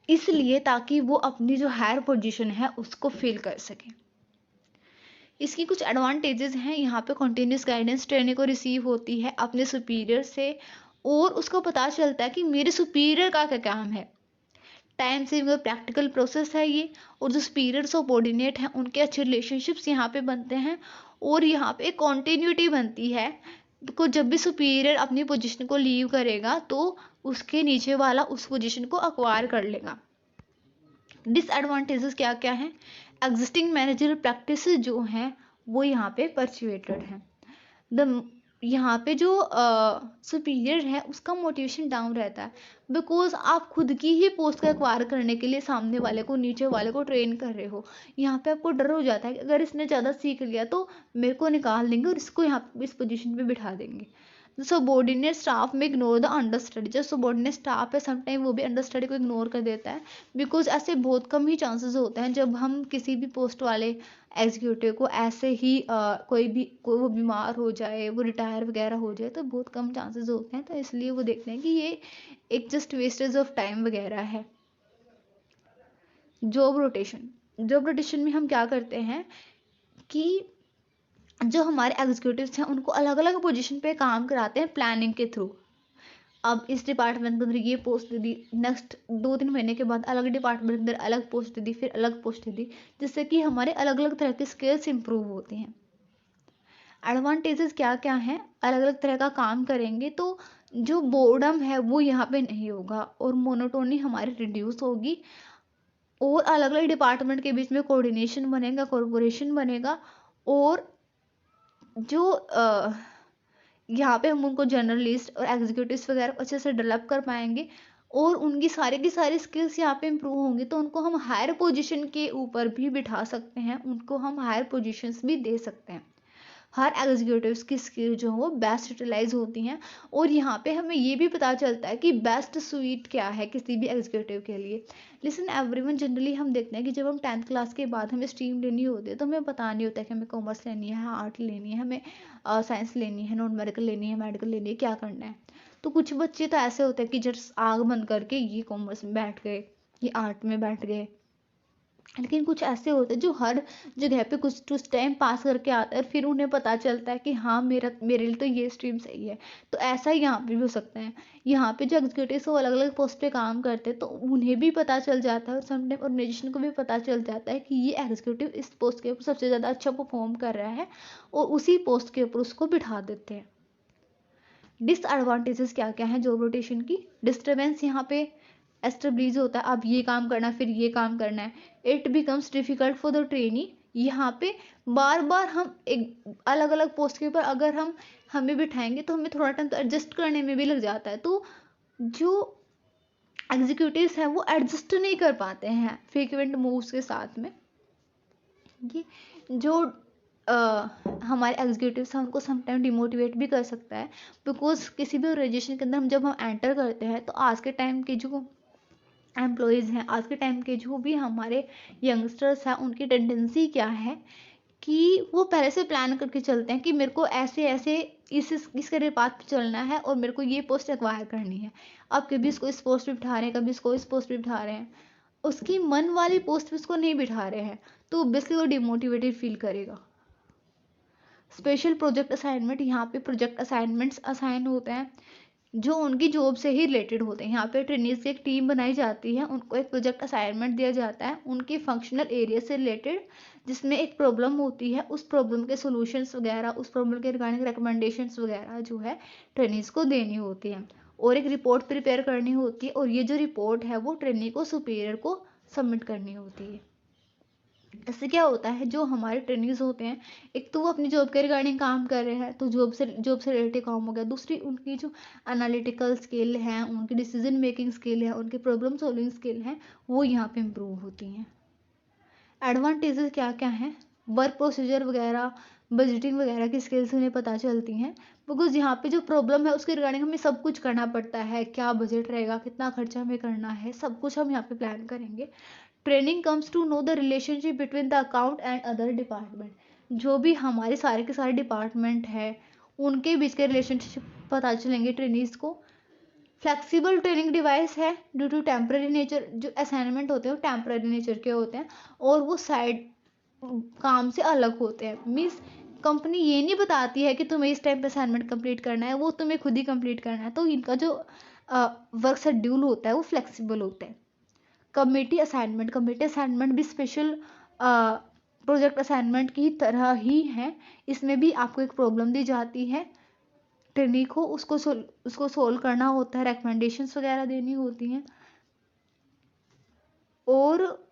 इसलिए ताकि वो अपनी जो हायर पोजीशन है उसको फिल कर सके। इसकी कुछ एडवांटेजेस हैं, यहाँ पे कंटिन्यूस गाइडेंस ट्रेनिंग को रिसीव होती है अपने सुपीरियर से और उसको पता चलता है कि मेरे सुपीरियर का क्या काम है। टाइम सेविंग और प्रैक्टिकल प्रोसेस है ये। और जो सुपीरियर सबऑर्डिनेट हैं उनके अच्छे रिलेशनशिप्स यहाँ पे बनते हैं और यहाँ पे कॉन्टिन्यूटी बनती है। को जब भी सुपीरियर अपनी पोजीशन को लीव करेगा तो उसके नीचे वाला उस पोजीशन को अक्वायर कर लेगा। डिसएडवांटेजेस क्या क्या हैं, एग्जिस्टिंग मैनेजरल प्रैक्टिस जो हैं वो यहाँ पे परचुएटेड हैं। यहाँ पे जो सुपीरियर है उसका मोटिवेशन डाउन रहता है बिकॉज आप खुद की ही पोस्ट का एक्वायर करने के लिए सामने वाले को, नीचे वाले को ट्रेन कर रहे हो। यहाँ पे आपको डर हो जाता है कि अगर इसने ज़्यादा सीख लिया तो मेरे को निकाल देंगे और इसको यहाँ इस पोजीशन पे बिठा देंगे। सबॉर्डिनेट स्टाफ में इग्नोर द अंडरस्टडी, जो सबॉर्डिनेट स्टाफ है समटाइम वो भी अंडरस्टडी को इग्नोर कर देता है, बिकॉज ऐसे बहुत कम ही चांसेस होते हैं जब हम किसी भी पोस्ट वाले एग्जीक्यूटिव को ऐसे ही कोई वो बीमार हो जाए, वो रिटायर वगैरह हो जाए, तो बहुत कम चांसेस होते हैं, तो इसलिए वो देखते हैं कि ये एक जस्ट वेस्टेज ऑफ टाइम वगैरह है। जॉब रोटेशन में हम क्या करते हैं कि जो हमारे एग्जीक्यूटिव्स हैं उनको अलग अलग पोजीशन पे काम कराते हैं प्लानिंग के थ्रू। अब इस डिपार्टमेंट के अंदर ये पोस्ट दे दी, नेक्स्ट 2-3 महीने के बाद अलग डिपार्टमेंट के अंदर अलग पोस्ट दे दी, फिर अलग पोस्ट दे दी, जिससे कि हमारे अलग अलग तरह के स्किल्स इंप्रूव होते हैं। एडवांटेजेस क्या क्या हैं, अलग अलग तरह का काम करेंगे तो जो बोर्डम है वो यहाँ पे नहीं होगा, और मोनोटोनी हमारी रिड्यूस होगी, और अलग अलग डिपार्टमेंट के बीच में कोऑर्डिनेशन बनेगा, कोऑर्पोरेशन बनेगा, और जो यहाँ पे हम उनको जर्नलिस्ट और एग्जीक्यूटिव्स वगैरह अच्छे से डेवलप कर पाएंगे, और उनकी की सारी स्किल्स यहाँ पे इम्प्रूव होंगी, तो उनको हम हायर पोजीशन के ऊपर भी बिठा सकते हैं, उनको हम हायर पोजीशंस भी दे सकते हैं। हर एग्जीक्यूटिव्स की स्किल जो हो बेस्ट यूटिलाइज होती हैं, और यहाँ पे हमें ये भी पता चलता है कि बेस्ट स्वीट क्या है किसी भी एग्जीक्यूटिव के लिए। लिसन एवरीवन, जनरली हम देखते हैं कि जब हम 10th क्लास के बाद हमें स्ट्रीम लेनी होती है तो हमें पता नहीं होता है कि हमें कॉमर्स लेनी है, आर्ट लेनी है, हमें साइंस लेनी है, नॉन मेडिकल लेनी है, मेडिकल लेनी है, क्या करना है। तो कुछ बच्चे तो ऐसे होते हैं कि जस्ट आग बंद करके ये कॉमर्स में बैठ गए, ये आर्ट में बैठ गए, लेकिन कुछ ऐसे होते हैं जो हर जगह पे कुछ टाइम पास करके आते हैं, और फिर उन्हें पता चलता है कि हाँ मेरे लिए तो ये स्ट्रीम सही है। तो ऐसा ही यहाँ पे भी हो सकता है। यहाँ पे जो एग्जीक्यूटिव वो अलग अलग पोस्ट पे काम करते हैं, तो उन्हें भी पता चल जाता है, और समटाइम ऑर्गेनाइजेशन को भी पता चल जाता है कि ये एग्जीक्यूटिव इस पोस्ट के ऊपर सबसे ज़्यादा अच्छा परफॉर्म कर रहा है, और उसी पोस्ट के ऊपर उसको बिठा देते हैं। डिसएडवांटेजेस क्या क्या हैं जॉब रोटेशन की? डिस्टर्बेंस यहाँ पे एस्टेब्लिश होता है, अब ये काम करना फिर ये काम करना है। It becomes difficult for the trainee, यहाँ पे बार बार हम एक अलग अलग पोस्ट के ऊपर अगर हमें बिठाएंगे तो हमें थोड़ा टाइम तो एडजस्ट करने में भी लग जाता है, तो जो एग्जीक्यूटिव्स हैं वो एडजस्ट नहीं कर पाते हैं फ्रीक्वेंट मूव्स के साथ में। ये जो हमारे एग्जीक्यूटिव्स हैं उनको समटाइम डिमोटिवेट भी कर सकता है, बिकॉज किसी भी ऑर्गेनाइजेशन के अंदर जब हम एंटर करते हैं तो आज के टाइम के जो एम्प्लॉयज़ हैं, आज के टाइम के जो भी हमारे यंगस्टर्स हैं, उनकी टेंडेंसी क्या है कि वो पहले से प्लान करके चलते हैं कि मेरे को ऐसे ऐसे इस करियर पाथ पे चलना है, और मेरे को ये पोस्ट एक्वायर करनी है। अब कभी इसको इस पोस्ट पे बिठा रहे हैं, कभी इसको इस पोस्ट पे बिठा रहे हैं, उसकी मन वाली पोस्ट पे उसको नहीं बिठा रहे हैं, तो ऑब्वियसली वो डिमोटिवेटेड फील करेगा। स्पेशल प्रोजेक्ट असाइनमेंट, यहाँ पे प्रोजेक्ट असाइनमेंट्स असाइन होते हैं जो उनकी जॉब से ही रिलेटेड होते हैं। यहाँ पे ट्रेनीज की एक टीम बनाई जाती है, उनको एक प्रोजेक्ट असाइनमेंट दिया जाता है उनके फंक्शनल एरिया से रिलेटेड, जिसमें एक प्रॉब्लम होती है, उस प्रॉब्लम के सॉल्यूशंस वगैरह, उस प्रॉब्लम के रिगार्डिंग रिकमेंडेशंस वगैरह जो है ट्रेनीज को देनी होती है, और एक रिपोर्ट प्रिपेयर करनी होती है, और ये जो रिपोर्ट है वो ट्रेनी को सुपीरियर को सबमिट करनी होती है। इससे क्या होता है, जो हमारे ट्रेनिंग्स होते हैं, एक तो वो अपनी जॉब के रिगार्डिंग काम कर रहे हैं, तो जॉब से रिलेटेड काम हो गया। दूसरी उनकी जो एनालिटिकल स्किल है, उनकी डिसीजन मेकिंग स्किल है, उनकी प्रॉब्लम सॉल्विंग स्किल है, वो यहाँ पे इम्प्रूव होती हैं। एडवांटेजेस क्या क्या हैं? वर्क प्रोसीजर वगैरह, बजटिंग वगैरह की स्किल्स उन्हें पता चलती हैं, बिकॉज यहाँ पे जो प्रॉब्लम है उसके रिगार्डिंग हमें सब कुछ करना पड़ता है, क्या बजट रहेगा, कितना खर्चा हमें करना है, सब कुछ हम यहाँ पे प्लान करेंगे। Training comes to know the relationship between the account and other department, जो भी हमारे सारे के सारे डिपार्टमेंट है उनके बीच के रिलेशनशिप पता चलेंगे ट्रेनीज को। फ्लेक्सिबल ट्रेनिंग डिवाइस है ड्यू टू टेम्पररी नेचर, जो असाइनमेंट होते हैं वो टेम्पररी नेचर के होते हैं, और वो साइड काम से अलग होते हैं। मीन्स कंपनी ये नहीं बताती है कि तुम्हें इस टाइम पे असाइनमेंट कंप्लीट करना है, वो तुम्हें खुद ही कंप्लीट करना है, तो इनका जो वर्क शेड्यूल होता है वो फ्लेक्सिबल होता है। कमेटी असाइनमेंट भी स्पेशल प्रोजेक्ट असाइनमेंट की तरह ही है, इसमें भी आपको एक प्रॉब्लम दी जाती है, ट्रेनी को उसको सोल्व करना होता है, रिकमेंडेशंस वगैरह देनी होती हैं, और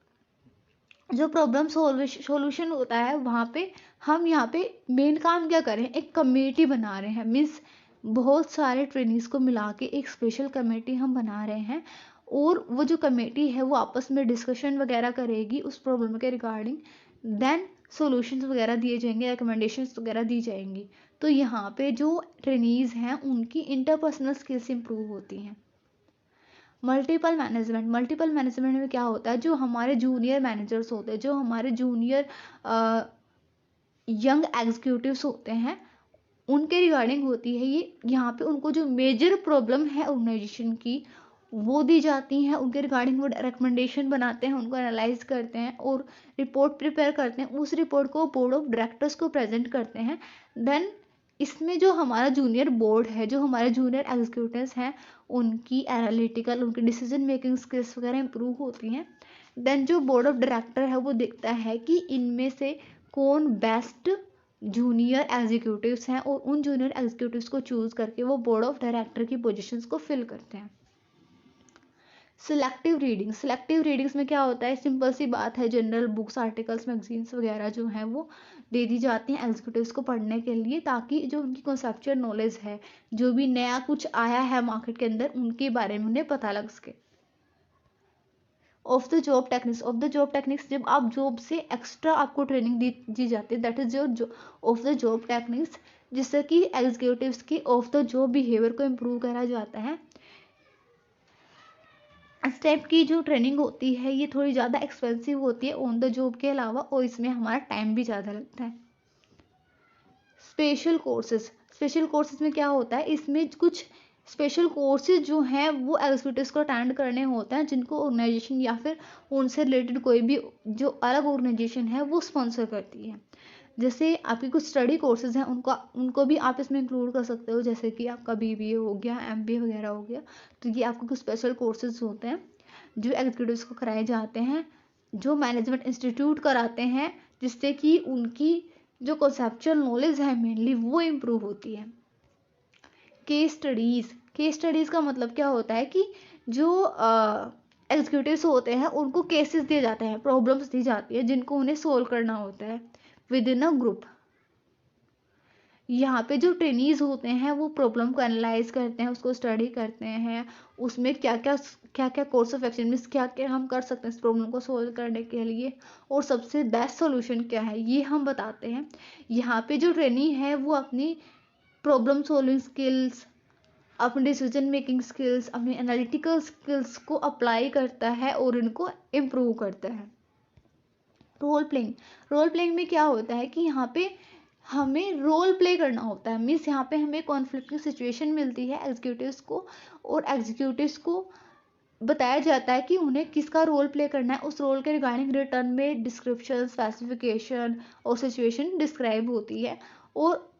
जो प्रॉब्लम सॉल्यूशन होता है वहाँ पे हम यहाँ पे मेन काम क्या कर रहे हैं, एक कमेटी बना रहे हैं। मीन्स बहुत सारे ट्रेनीज को मिला के एक स्पेशल कमेटी हम बना रहे हैं, और वो जो कमेटी है वो आपस में डिस्कशन वगैरह करेगी उस प्रॉब्लम के रिगार्डिंग, देन सॉल्यूशंस वगैरह दिए जाएंगे, रिकमेंडेशंस वगैरह दी जाएंगी। तो यहाँ पे जो ट्रेनीज हैं उनकी इंटरपर्सनल स्किल्स इंप्रूव होती हैं। मल्टीपल मैनेजमेंट में क्या होता है, जो हमारे जूनियर मैनेजर्स होते हैं, जो हमारे जूनियर यंग एग्जीक्यूटिव्स होते हैं, उनके रिगार्डिंग होती है ये। यहाँ पे उनको जो मेजर प्रॉब्लम है ऑर्गेनाइजेशन की वो दी जाती हैं, उनके रिगार्डिंग वो रिकमेंडेशन बनाते हैं, उनको एनालाइज करते हैं और रिपोर्ट प्रिपेयर करते हैं। उस रिपोर्ट को बोर्ड ऑफ डायरेक्टर्स को प्रेजेंट करते हैं। देन इसमें जो हमारा जूनियर बोर्ड है, जो हमारे जूनियर एग्जीक्यूटिव्स हैं, उनकी एनालिटिकल, उनकी डिसीजन मेकिंग स्किल्स वगैरह इंप्रूव होती हैं। देन जो बोर्ड ऑफ डायरेक्टर है वो देखता है कि इनमें से कौन बेस्ट जूनियर एग्जीक्यूटिव्स हैं और उन जूनियर एग्जीक्यूटिव्स को चूज करके वो बोर्ड ऑफ डायरेक्टर की पोजीशंस को फिल करते हैं। सिलेक्टिव रीडिंग्स में क्या होता है, सिंपल सी बात है, जनरल बुक्स, आर्टिकल्स, मैगजीन्स वगैरह जो हैं वो दे दी जाती हैं एग्जीक्यूटिव्स को पढ़ने के लिए, ताकि जो उनकी कॉन्सेप्चुअल नॉलेज है, जो भी नया कुछ आया है मार्केट के अंदर, उनके बारे में उन्हें पता लग सके। ऑफ द जॉब टेक्निक्स, जब आप जॉब से एक्स्ट्रा आपको ट्रेनिंग दी जाती है, that is your of the job techniques, जिससे कि एग्जीक्यूटिव्स की ऑफ द जॉब बिहेवियर को इम्प्रूव करा जाता है। इस टाइप की जो ट्रेनिंग होती है ये थोड़ी ज़्यादा एक्सपेंसिव होती है ऑन द जॉब के अलावा, और इसमें हमारा टाइम भी ज़्यादा लगता है। स्पेशल कोर्सेज में क्या होता है, इसमें कुछ स्पेशल कोर्सेज जो हैं वो एग्जीक्यूटिव्स को अटेंड करने होते हैं, जिनको ऑर्गेनाइजेशन या फिर उनसे रिलेटेड कोई भी जो अलग ऑर्गेनाइजेशन है वो स्पॉन्सर करती है। जैसे आपके कुछ स्टडी कोर्सेज हैं, उनको भी आप इसमें इंक्लूड कर सकते हो, जैसे कि आपका BBA हो गया, MBA वगैरह हो गया। तो ये आपके कुछ स्पेशल कोर्सेज होते हैं जो एग्जीक्यूटिव्स को कराए जाते हैं, जो मैनेजमेंट इंस्टीट्यूट कराते हैं, जिससे कि उनकी जो कॉन्सेप्चुअल नॉलेज है मेनली वो इम्प्रूव होती है। केस स्टडीज़ का मतलब क्या होता है कि जो एग्जीक्यूटिव्स होते हैं उनको केसेस दिए जाते हैं, प्रॉब्लम्स दी जाती है, जिनको उन्हें सोल्व करना होता है विद इन अ ग्रुप। यहाँ पे जो ट्रेनीज होते हैं वो प्रॉब्लम को एनालाइज करते हैं, उसको स्टडी करते हैं, उसमें क्या क्या कोर्स ऑफ एक्शन मीन्स क्या क्या हम कर सकते हैं इस प्रॉब्लम को सोल्व करने के लिए, और सबसे बेस्ट सोल्यूशन क्या है ये हम बताते हैं। यहाँ पे जो ट्रेनी है वो अपनी प्रॉब्लम सॉल्विंग स्किल्स, अपनी डिसीजन मेकिंग स्किल्स, अपनी एनालिटिकल स्किल्स को अप्लाई करता है और इनको इम्प्रूव करता है। रोल प्लेइंग में क्या होता है कि यहाँ पे हमें रोल प्ले करना होता है, मीन्स यहाँ पे हमें कॉन्फ्लिक्ट की सिचुएशन मिलती है एग्जीक्यूटिव्स को, और एग्जीक्यूटिव्स को बताया जाता है कि उन्हें किसका रोल प्ले करना है। उस रोल के रिगार्डिंग रिटर्न में डिस्क्रिप्शन, स्पेसिफिकेशन और सिचुएशन डिस्क्राइब होती है, और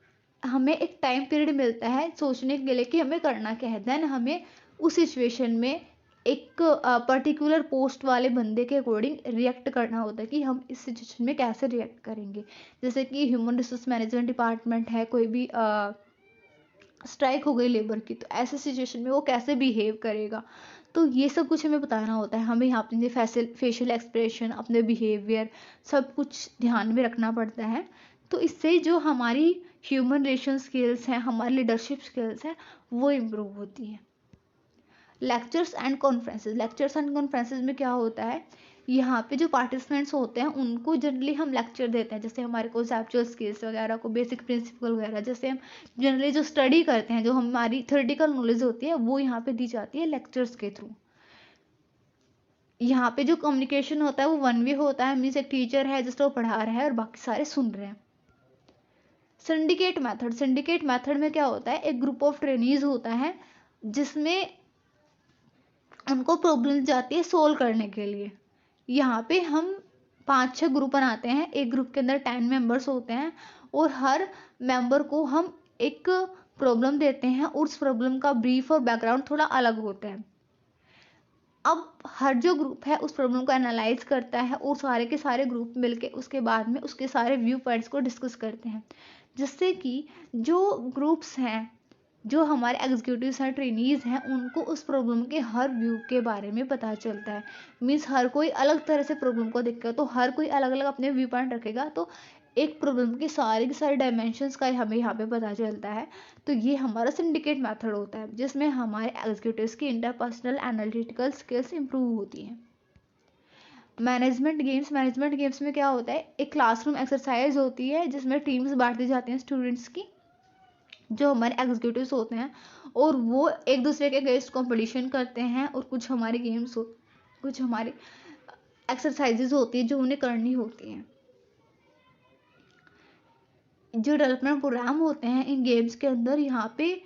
हमें एक टाइम पीरियड मिलता है सोचने के लिए कि हमें करना क्या है। देन हमें उस सिचुएशन में एक पर्टिकुलर पोस्ट वाले बंदे के अकॉर्डिंग रिएक्ट करना होता है कि हम इस सिचुएशन में कैसे रिएक्ट करेंगे। जैसे कि ह्यूमन रिसोर्स मैनेजमेंट डिपार्टमेंट है, कोई भी स्ट्राइक हो गई लेबर की, तो ऐसे सिचुएशन में वो कैसे बिहेव करेगा। तो ये सब कुछ हमें बताना होता है, हमें यहाँ अपने फेशियल एक्सप्रेशन, अपने बिहेवियर, सब कुछ ध्यान में रखना पड़ता है। तो इससे जो हमारी ह्यूमन रिलेशन स्किल्स हैं, हमारी लीडरशिप स्किल्स हैं, वो इम्प्रूव होती हैं। लेक्चर्स एंड कॉन्फ्रेंसेज में क्या होता है, यहाँ पे जो पार्टिसिपेंट्स होते हैं उनको जनरली हम लेक्चर देते हैं, जैसे हमारे कॉन्सेप्चुअल स्किल्स वगैरह को, बेसिक प्रिंसिपल वगैरह, जैसे हम जनरली जो स्टडी करते हैं, जो हमारी थ्योरेटिकल नॉलेज होती है वो यहाँ पे दी जाती है लेक्चर्स के थ्रू। यहाँ पे जो कम्युनिकेशन होता है वो 1 वे होता है, मीन्स एक टीचर है जस्ट वो पढ़ा रहा है और बाकी सारे सुन रहे हैं। सिंडिकेट मेथड में क्या होता है, एक ग्रुप ऑफ ट्रेनीज होता है जिसमें उनको प्रॉब्लम जाती है सोल्व करने के लिए। यहाँ पे हम 5-6 ग्रुप बनाते हैं, एक ग्रुप के अंदर 10 मेंबर्स होते हैं, और हर मेंबर को हम एक प्रॉब्लम देते हैं, और उस प्रॉब्लम का ब्रीफ और बैकग्राउंड थोड़ा अलग होता है। अब हर जो ग्रुप है उस प्रॉब्लम को एनालाइज करता है, और सारे के सारे ग्रुप मिलके उसके बाद में उसके सारे व्यू पॉइंट्स को डिस्कस करते हैं, जिससे कि जो ग्रुप्स हैं, जो हमारे एग्जीक्यूटिव्स हैं, ट्रेनीज हैं, उनको उस प्रॉब्लम के हर व्यू के बारे में पता चलता है। मीन्स हर कोई अलग तरह से प्रॉब्लम को देखेगा, तो हर कोई अलग अलग अपने व्यू पॉइंट रखेगा, तो एक प्रॉब्लम के सारे डायमेंशंस का हमें यहाँ पे पता चलता है। तो ये हमारा सिंडिकेट मेथड होता है, जिसमें हमारे एग्जीक्यूटिव्स की इंटरपर्सनल एनालिटिकल स्किल्स इंप्रूव होती हैं। मैनेजमेंट गेम्स में क्या होता है, एक क्लासरूम एक्सरसाइज होती है जिसमें टीम्स बांट दी जाती हैं स्टूडेंट्स की, जो हमारे एग्जीक्यूटिव्स होते हैं, और वो एक दूसरे के अगेंस्ट कंपटीशन करते हैं, और कुछ हमारी कुछ हमारी एक्सरसाइजेज होती है जो उन्हें करनी होती हैं। जो डेवलपमेंट प्रोग्राम होते हैं इन गेम्स के अंदर, यहाँ पे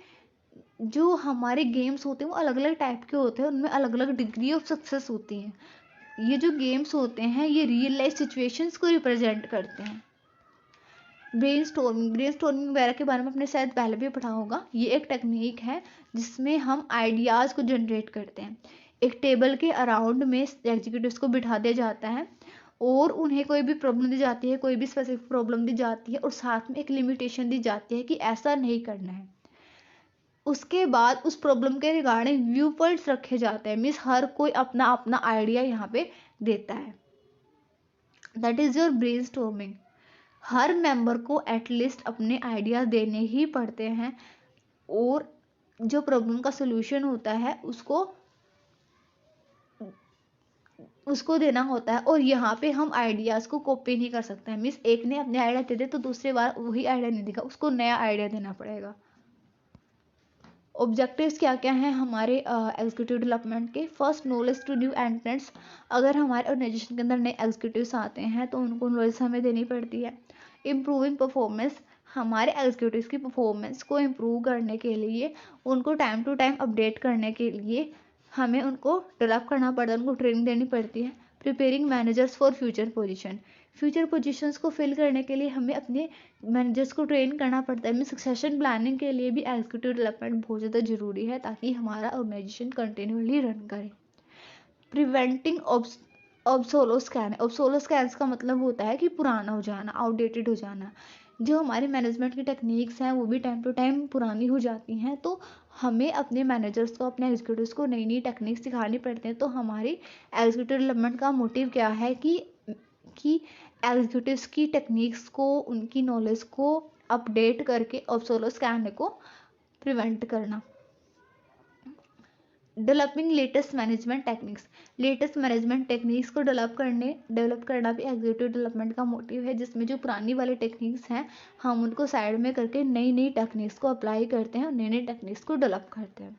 जो हमारे गेम्स होते हैं वो अलग अलग टाइप के होते हैं, उनमें अलग अलग डिग्री ऑफ सक्सेस होती है। ये जो गेम्स होते हैं ये रियल लाइफ सिचुएशंस को रिप्रेजेंट करते हैं। ब्रेनस्टॉर्मिंग वगैरह के बारे में आपने शायद पहले भी पढ़ा होगा। ये एक टेक्निक है जिसमें हम आइडियाज़ को जनरेट करते हैं। एक टेबल के अराउंड में एग्जीक्यूटिव्स को बिठा दिया जाता है और उन्हें कोई भी प्रॉब्लम दी जाती है, कोई भी स्पेसिफिक प्रॉब्लम दी जाती है, और साथ में एक लिमिटेशन दी जाती है कि ऐसा नहीं करना है। उसके बाद उस प्रॉब्लम के रिगार्डिंग व्यू पॉइंट्स रखे जाते हैं, मीन्स हर कोई अपना अपना आइडिया यहाँ पे देता है। That is your brainstorming. Her member को एटलीस्ट अपने आइडिया देने ही पड़ते हैं, और जो प्रॉब्लम का सोल्यूशन होता है उसको देना होता है। और यहाँ पे हम आइडियाज़ को कॉपी नहीं कर सकते हैं, मीन्स एक ने अपने आइडिया दे दिया तो दूसरी बार वही आइडिया नहीं देगा, उसको नया आइडिया देना पड़ेगा। ऑब्जेक्टिव्स क्या क्या हैं हमारे एग्जीक्यूटिव डेवलपमेंट के? First, knowledge to new entrants. अगर हमारे ऑर्गेनाइजेशन के अंदर नए एग्जीक्यूटिव्स आते हैं तो उनको नॉलेज हमें देनी पड़ती है। इम्प्रूविंग परफॉर्मेंस, हमारे एग्जीक्यूटिव्स की परफॉर्मेंस को इम्प्रूव करने के लिए, उनको टाइम टू टाइम अपडेट करने के लिए हमें उनको डेवलप करना पड़ता है, उनको ट्रेनिंग देनी पड़ती है। Preparing managers for future positions को फिल करने के लिए हमें अपने मैनेजर्स को ट्रेन करना पड़ता है। सक्सेशन प्लानिंग के लिए भी एग्जीक्यूटिव डेवलपमेंट बहुत ज़्यादा जरूरी है ताकि हमारा ऑर्गेनाइजेशन कंटिन्यूअली रन करे। प्रिवेंटिंग ऑब्सोलो स्कैन्स का मतलब होता है कि पुराना हो जाना, आउटडेटेड हो जाना। जो हमारे मैनेजमेंट की टेक्निक्स हैं वो भी टाइम टू टाइम पुरानी हो जाती हैं, तो हमें अपने मैनेजर्स को, अपने एग्जीक्यूटिव्स को नई नई टेक्निक्स सिखानी पड़ती हैं। तो हमारी एग्जीक्यूटिव डेवलपमेंट का मोटिव क्या है कि एग्जीक्यूटिव्स की टेक्निक्स को, उनकी नॉलेज को अपडेट करके ऑब्सोलो स्कैन को प्रिवेंट करना। डेवलपिंग लेटेस्ट मैनेजमेंट टेक्निक्स को डेवलप करना भी एग्जीक्यूटिव डेवलपमेंट का मोटिव है, जिसमें जो पुरानी वाली टेक्निक्स हैं हम उनको साइड में करके नई नई टेक्निक्स को अप्लाई करते हैं और नई नई टेक्निक्स को डेवलप करते हैं।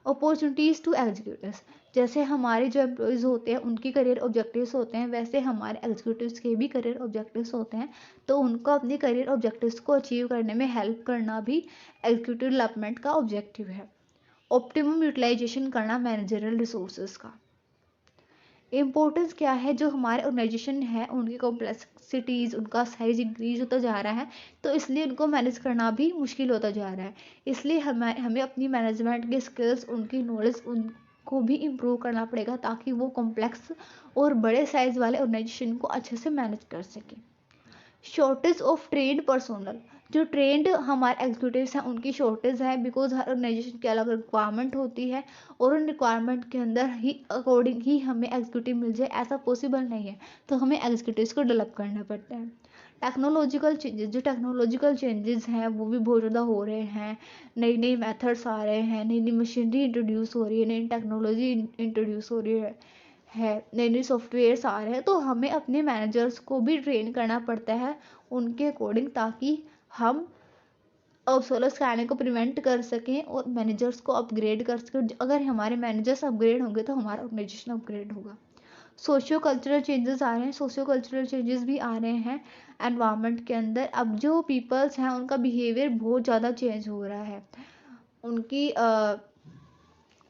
अपॉर्चुनिटीज़ टू एग्जीक्यूटिव्स, जैसे हमारे जो एम्प्लॉयज़ होते हैं उनकी करियर ऑब्जेक्टिव्स होते हैं, वैसे हमारे एग्जीक्यूटिव्स के भी करियर ऑब्जेक्टिव्स होते हैं। तो उनको अपने करियर ऑब्जेक्टिव्स को अचीव करने में हेल्प करना भी एग्जीक्यूटिव डेवलपमेंट का ऑब्जेक्टिव है। ऑप्टिमम यूटिलाइजेशन करना मैनेजरियल रिसोर्सेज का। इम्पोर्टेंस क्या है, जो हमारे ऑर्गेनाइजेशन है उनकी कॉम्प्लेक्सिटीज़, उनका साइज इंक्रीज होता जा रहा है, तो इसलिए उनको मैनेज करना भी मुश्किल होता जा रहा है। इसलिए हमें अपनी मैनेजमेंट की स्किल्स, उनकी नॉलेज, उनको भी इम्प्रूव करना पड़ेगा ताकि वो कॉम्प्लेक्स और बड़े साइज वाले ऑर्गेनाइजेशन को अच्छे से मैनेज कर सकें। शॉर्टेज ऑफ ट्रेंड पर्सोनल, जो ट्रेंड हमारे एग्जीक्यूटिव्स हैं उनकी शॉर्टेज है, बिकॉज हर ऑर्गेनाइजेशन की अलग रिक्वायरमेंट होती है और उन रिक्वायरमेंट के अंदर ही अकॉर्डिंग ही हमें एग्जीक्यूटिव मिल जाए ऐसा पॉसिबल नहीं है, तो हमें एग्जीक्यूटिव्स को डेवलप करना पड़ता है। टेक्नोलॉजिकल चेंजेस हैं वो भी बहुत ज़्यादा हो रहे हैं, नई नई मेथड्स आ रहे हैं, नई नई मशीनरी इंट्रोड्यूस हो रही है, नई टेक्नोलॉजी इंट्रोड्यूस हो रही है, नए नए सॉफ्टवेयर्स आ रहे हैं, तो हमें अपने मैनेजर्स को भी ट्रेन करना पड़ता है उनके अकॉर्डिंग, ताकि हम ऑब्सोलो स्कैनिंग को प्रिवेंट कर सकें और मैनेजर्स को अपग्रेड कर सकें। अगर हमारे मैनेजर्स अपग्रेड होंगे तो हमारा ऑर्गेनाइजेशन अपग्रेड होगा। सोशियो कल्चरल चेंजेस आ रहे हैं, भी आ रहे हैं एनवायरनमेंट के अंदर। अब जो पीपल्स हैं उनका बिहेवियर बहुत ज़्यादा चेंज हो रहा है,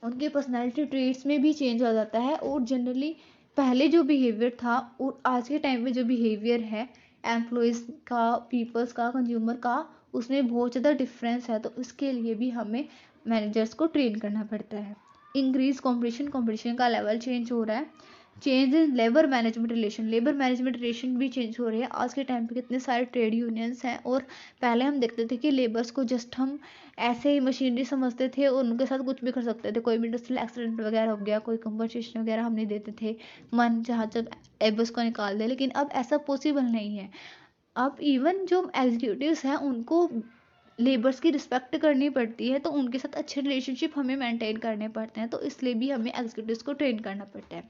उनकी पर्सनैलिटी ट्रेट्स में भी चेंज आ जाता है, और जनरली पहले जो बिहेवियर था और आज के टाइम में जो बिहेवियर है एम्प्लॉयज़ का, पीपल्स का, कंज्यूमर का, उसमें बहुत ज़्यादा डिफरेंस है। तो इसके लिए भी हमें मैनेजर्स को ट्रेन करना पड़ता है। इंक्रीज कंपटीशन का लेवल चेंज हो रहा है। Change in labour management relation भी चेंज हो रही है। आज के टाइम पे कितने सारे ट्रेड यूनियंस हैं, और पहले हम देखते थे कि लेबर्स को जस्ट हम ऐसे ही मशीनरी समझते थे और उनके साथ कुछ भी कर सकते थे, कोई भी इंडस्ट्रियल एक्सीडेंट वगैरह हो गया, कोई कंपनसेशन वगैरह हम नहीं देते थे, मन जहाँ जब लेबर्स को निकाल दे। लेकिन अब ऐसा पॉसिबल नहीं है। अब इवन जो एग्जीक्यूटिव्स हैं उनको लेबर्स की रिस्पेक्ट करनी पड़ती है, तो उनके साथ अच्छे रिलेशनशिप हमें मेंटेन करने पड़ते हैं, तो इसलिए भी हमें एग्जीक्यूटिव्स को ट्रेन करना पड़ता है।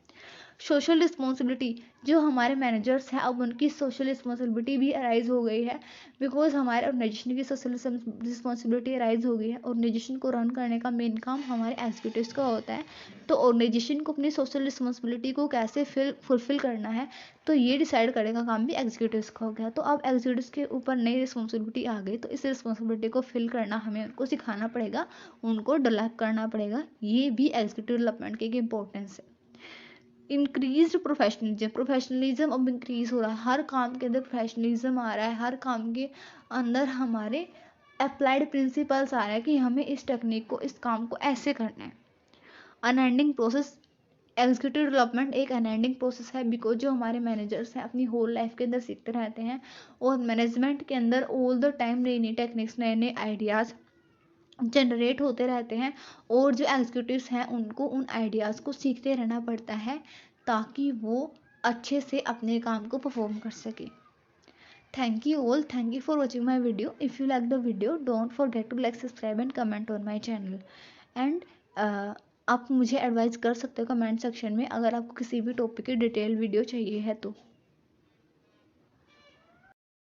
सोशल रिस्पॉन्सिबिलिटी, जो हमारे मैनेजर्स हैं अब उनकी सोशल रिस्पॉन्सिबिलिटी भी अराइज हो गई है, बिकॉज हमारे ऑर्गेनाइजेशन की सोशल रिस्पॉन्सिबिलिटी अराइज हो गई है। ऑर्गेनाइजेशन को रन करने का मेन काम हमारे एग्जीक्यूटिव्स का होता है, तो ऑर्गेनाइजेशन को अपनी सोशल रिस्पॉन्सिबिलिटी को कैसे फुलफिल करना है, तो ये डिसाइड करने का काम भी एग्जीक्यूटिव्स का हो गया। तो अब एग्जीक्यूटिव्स के ऊपर नई रिस्पॉन्सिबिलिटी आ गई, तो इस रिस्पॉन्सिबिलिटी को फिल करना हमें उनको सिखाना पड़ेगा, उनको डेवलप करना पड़ेगा। ये भी एग्जीक्यूटिव डेवलपमेंट की एक इम्पोर्टेंस है। इंक्रीज प्रोफेशनलिज्म अब इंक्रीज हो रहा है, हर काम के अंदर प्रोफेशनलिज्म आ रहा है, हर काम के अंदर हमारे अप्लाइड प्रिंसिपल्स आ रहा है कि हमें इस टेक्निक को, इस काम को ऐसे करना है। अनएंडिंग प्रोसेस, एग्जीक्यूटिव डेवलपमेंट एक अनएंडिंग प्रोसेस है, बिकॉज जो हमारे मैनेजर्स हैं अपनी होल लाइफ के अंदर सीखते रहते हैं, और मैनेजमेंट के अंदर ऑल द टाइम नई नई टेक्निक्स, नए नए आइडियाज़ जनरेट होते रहते हैं, और जो एग्जीक्यूटिव्स हैं उनको उन आइडियाज़ को सीखते रहना पड़ता है ताकि वो अच्छे से अपने काम को परफॉर्म कर सके। Thank you all, thank you for watching my video. If you like the video don't forget to like, subscribe and comment on my channel. And आप मुझे एडवाइस कर सकते हो कमेंट सेक्शन में, अगर आपको किसी भी टॉपिक की डिटेल वीडियो चाहिए है तो।